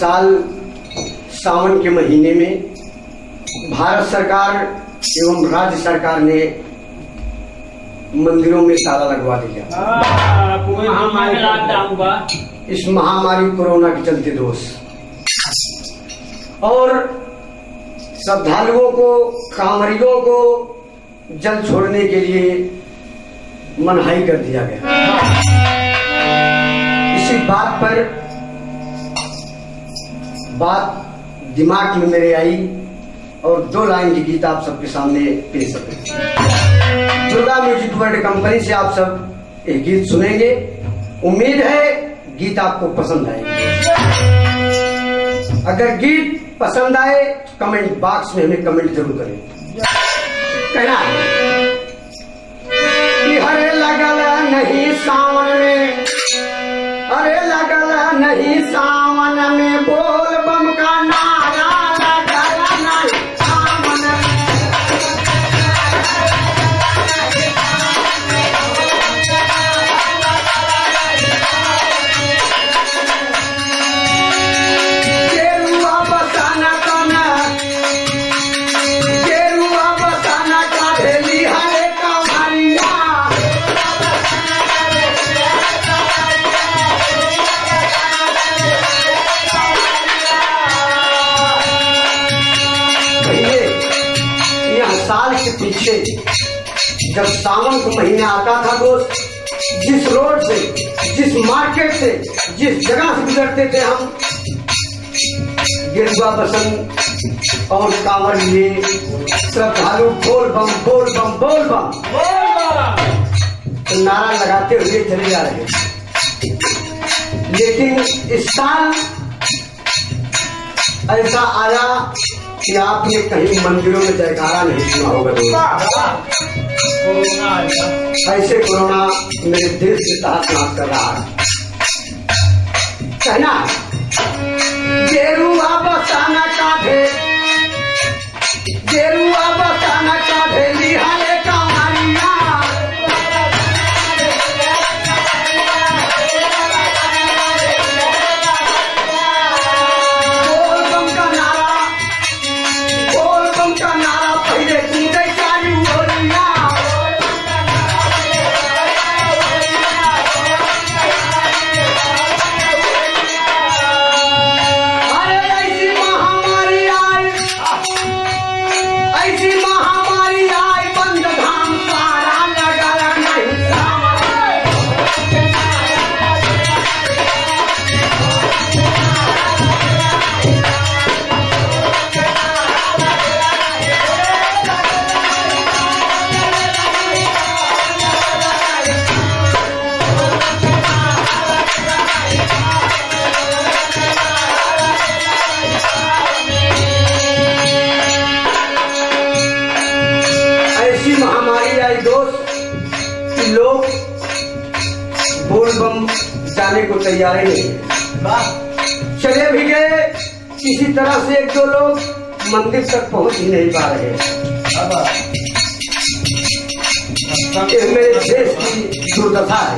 साल सावन के महीने में भारत सरकार एवं राज्य सरकार ने मंदिरों में ताला लगवा दिया। इस महामारी कोरोना के चलते दोस्त, और श्रद्धालुओं को, कांवरियों को जल छोड़ने के लिए मनाही कर दिया गया। इसी बात पर बात दिमाग में मेरे आई और 2 लाइन की गीत आप सबके सामने पेश करें। दुर्गा म्यूजिक वर्ल्ड कंपनी से आप सब एक गीत सुनेंगे। उम्मीद है गीत आपको पसंद आएगा। अगर गीत पसंद आए तो कमेंट बॉक्स में हमें कमेंट जरूर करें। कहना कि हरे लगल नहीं सावन में, अरे लगल नहीं सावन में, बोल बम का नारा लगल नहीं सावन में। गेरुआ बसाना काना, गेरुआ बसाना का ढेली हरे कांवरिया। साल के पीछे जब सावन का महीना आता था दोस्त, जिस रोड से, जिस मार्केट से, जिस जगह से गुजरते थे हम, गेरुआ बसंत और कांवर लिए श्रद्धालु बोल बम बोल बम बोल बम तो नारा लगाते हुए चले जा रहे। लेकिन इस साल ऐसा आया कि आपने कहीं मंदिरों में जयकारा नहीं सुना होगा दोस्तों। ऐसे कोरोना मेरे दिल से तहस नहस कर रहा है। कहना गेरुआ बसाना काढ़े, गेरुआ बसाना काढ़े लिहाले कांवरिया। लोग बोल बम जाने को तैयार ही नहीं। चले भी गए, किसी तरह से 1-2 लोग मंदिर तक पहुंच ही नहीं पा रहे। ये मेरे देश की दुर्दशा है।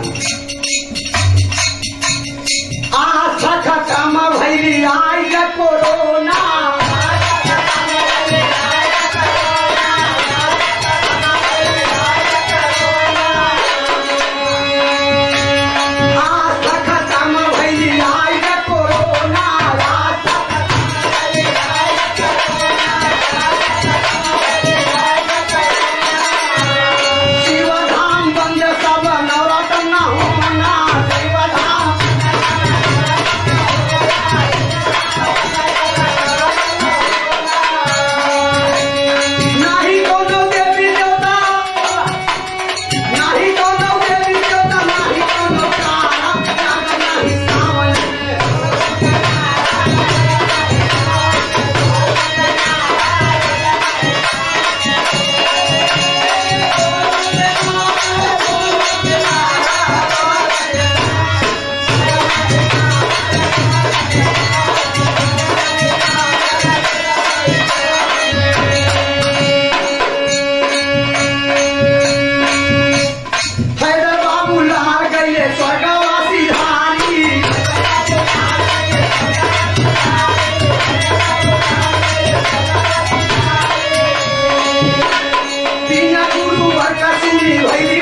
आशा खत्म भइली आई कोरोना, भैली